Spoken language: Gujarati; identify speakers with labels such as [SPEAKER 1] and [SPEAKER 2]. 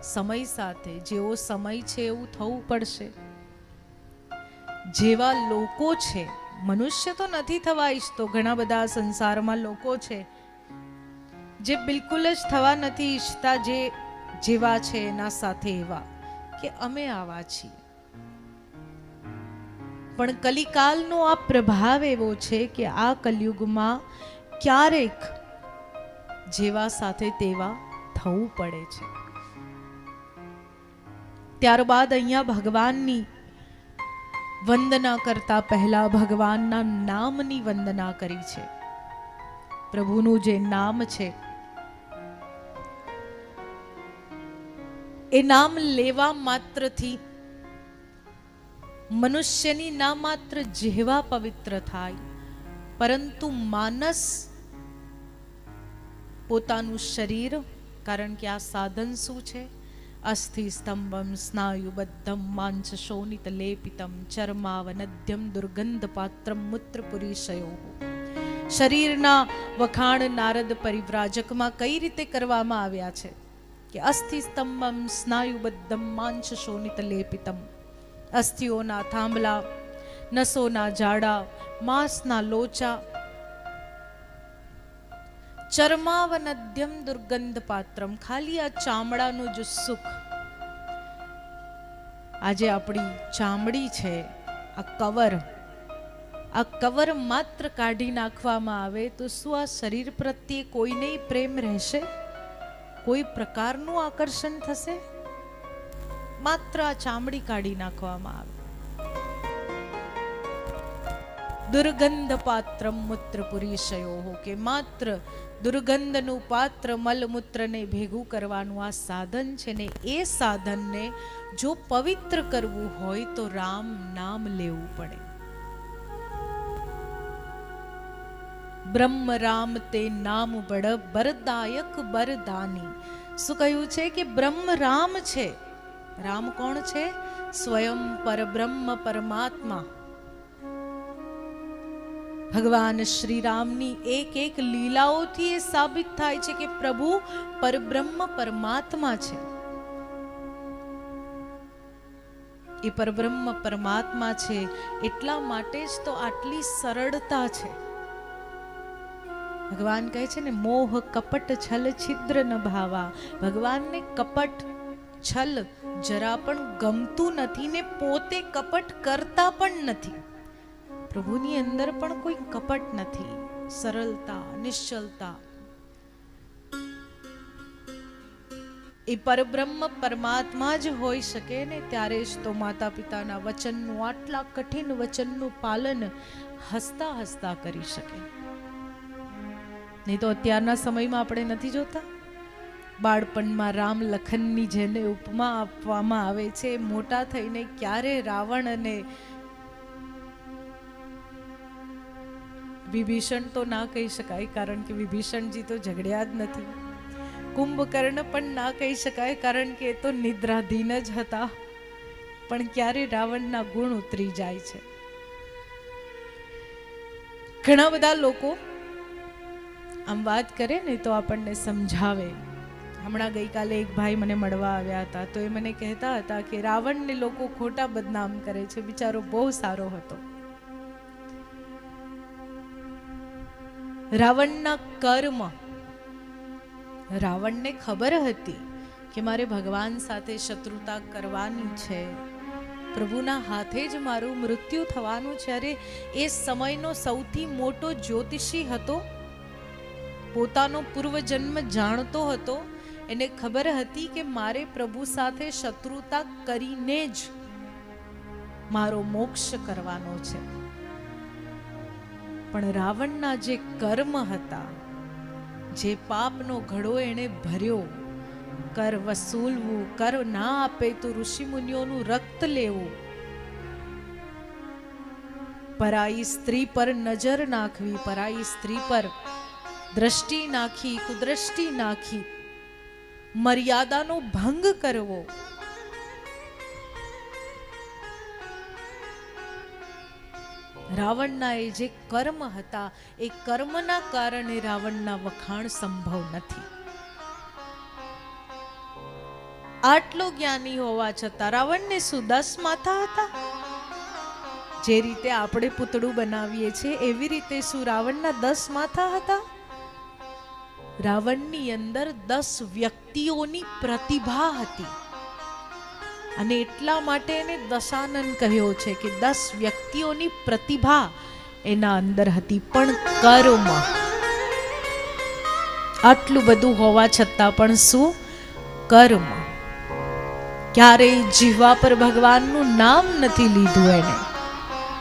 [SPEAKER 1] સમય સાથે જેવો સમય છે એવું થવું પડશે. જેવા લોકો છે, મનુષ્ય તો નથી થવા ઈચ્છતો. ઘણા બધા સંસારમાં લોકો છે જે બિલકુલ જ થવા નથી ઈચ્છતા, જે જેવા છે એના સાથે એવા કે અમે આવા છીએ. પણ કલિકાલનો આ પ્રભાવ એવો છે કે આ કલયુગમાં ક્યારેક જેવા સાથે તેવા થવું પડે છે. ત્યારબાદ અહીંયા ભગવાનની વંદના કરતા પહેલા ભગવાનના નામની વંદના કરી છે. પ્રભુનું જે નામ છે એ નામ લેવા માત્રથી મનુષ્યની ના માત્ર જેવા પવિત્ર થાય, પરંતુ માનસ પોતાનું શરીર, કારણ કે આ સાધન શું છે? અસ્થિ સ્તંભમ સ્નાયુબદ્ધમ માંસ શોણિત લેપિતમ ચર્માવનદ્યમ દુર્ગંધ પાત્રમ મૂત્રપુરીશયો. શરીરના વખાણ નારદ પરિવ્રાજકમાં કઈ રીતે કરવામાં આવ્યા છે કે અસ્થિ સ્તંભમ સ્નાયુબદ્ધમ માંસ શોણિત લેપિતમ, અસ્થિઓના થાંભલા, નસોના જાડા, માંસના લોચા, ચર્માવનદ્યમ દુર્ગંધ પાત્રમ, ખાલી આ ચામડાનું જ સુખ. આજે આપણી ચામડી છે, આ કવર માત્ર કાઢી નાખવામાં આવે તો શું આ શરીર પ્રત્યે કોઈને પ્રેમ રહેશે? કોઈ પ્રકારનું આકર્ષણ થશે? માત્ર આ ચામડી કાઢી નાખવામાં આવે. દુર્ગંધ પાત્રમ મૂત્રપુરીશયો, કે માત્ર દુર્ગંધનું પાત્ર મલમૂત્રને ભેગું કરવાનું આ સાધન છે ને, એ સાધનને જો પવિત્ર કરવું હોય તો રામ નામ લેવું પડે. બ્રહ્મ રામ તે નામ બડ બરદાયક બરદાની. શું કહ્યું છે કે બ્રહ્મ રામ છે. રામ કોણ છે? સ્વયં પરબ્રહ્મ પરમાત્મા. ભગવાન શ્રી રામની એક એક લીલાઓથી એ સાબિત થાય છે કે પ્રભુ પરબ્રહ્મ પરમાત્મા છે. એ પરબ્રહ્મ પરમાત્મા છે એટલા માટે જ તો આટલી સરળતા છે. ભગવાન કહે છે ને, મોહ કપટ છલ છિદ્ર ન ભાવા. ભગવાનને કપટ છલ જરા પણ ગમતું નથી ને પોતે કપટ કરતા પણ નથી. પ્રભુની અંદર પણ કોઈ કપટ નથી, સરળતા, નિશ્ચલતા. એ પરબ્રહ્મ પરમાત્મા જ હોઈ શકે ને ત્યારે જ તો માતા પિતાના વચનનું, આટલા કઠિન વચનનું પાલન હસતા હસતા કરી શકે. નહીં તો અત્યારના સમયમાં આપણે નથી જોતા, બાળપણમાં રામ લખનની જેને ઉપમા આપવામાં આવે છે, મોટા થઈને ક્યારે રાવણ અને વિભીષણ તો ના કહી શકાય, કારણ કે વિભીષણજી તો ઝઘડ્યા જ નથી. કુંભકર્ણ પણ ના કહી શકાય, કારણ કે એ તો નિદ્રાધીન જ હતા. પણ ક્યારે રાવણના ગુણ ઉતરી જાય છે. ઘણા બધા લોકો આમ વાત કરે ને તો આપણને સમજાવે. હમણાં ગઈકાલે એક ભાઈ મને મળવા આવ્યા હતા, તો એ મને કહેતા હતા કે રાવણને લોકો ખોટા બદનામ કરે છે, બિચારો બહુ સારો હતો. રાવણના કર્મ, રાવણને ખબર હતી કે મારે ભગવાન સાથે શત્રુતા કરવાની છે, પ્રભુના હાથે જ મારું મૃત્યુ થવાનું છે. અરે એ સમયનો સૌથી મોટો જ્યોતિષી હતો, પોતાનો પૂર્વજન્મ જાણતો હતો. એને ખબર હતી કે મારે પ્રભુ સાથે શત્રુતા કરીને જ મારો મોક્ષ કરવાનો છે. પણ રાવણના જે કર્મ હતા, જે પાપનો ઘડો એણે ભર્યો, કર વસૂલવું, કર ના આપે તો ઋષિ મુનિઓનું રક્ત લેવું, પરાઈ સ્ત્રી પર નજર નાખવી, પરાઈ સ્ત્રી પર દ્રષ્ટિ નાખી, કુદ્રષ્ટિ નાખી, મર્યાદાનો ભંગ કરવો, રાવણના એ જે કર્મ હતા, એ કર્મના કારણે રાવણના વખાણ સંભવ નથી. આટલો જ્ઞાની હોવા છતાં રાવણને શું 10 માથા હતા? જે રીતે આપણે પૂતળું બનાવીએ છીએ એવી રીતે શું રાવણના 10 માથા હતા? રાવણની અંદર 10 વ્યક્તિઓની પ્રતિભા હતી અને એટલા માટે એને દશાનન કહ્યો છે કે 10 વ્યક્તિઓની પ્રતિભા એના અંદર હતી, પણ કર્મ આટલું બધું હોવા છતાં પણ શું? કર્મ. ક્યારેય જીવા પર ભગવાનનું નામ નથી લીધું એને.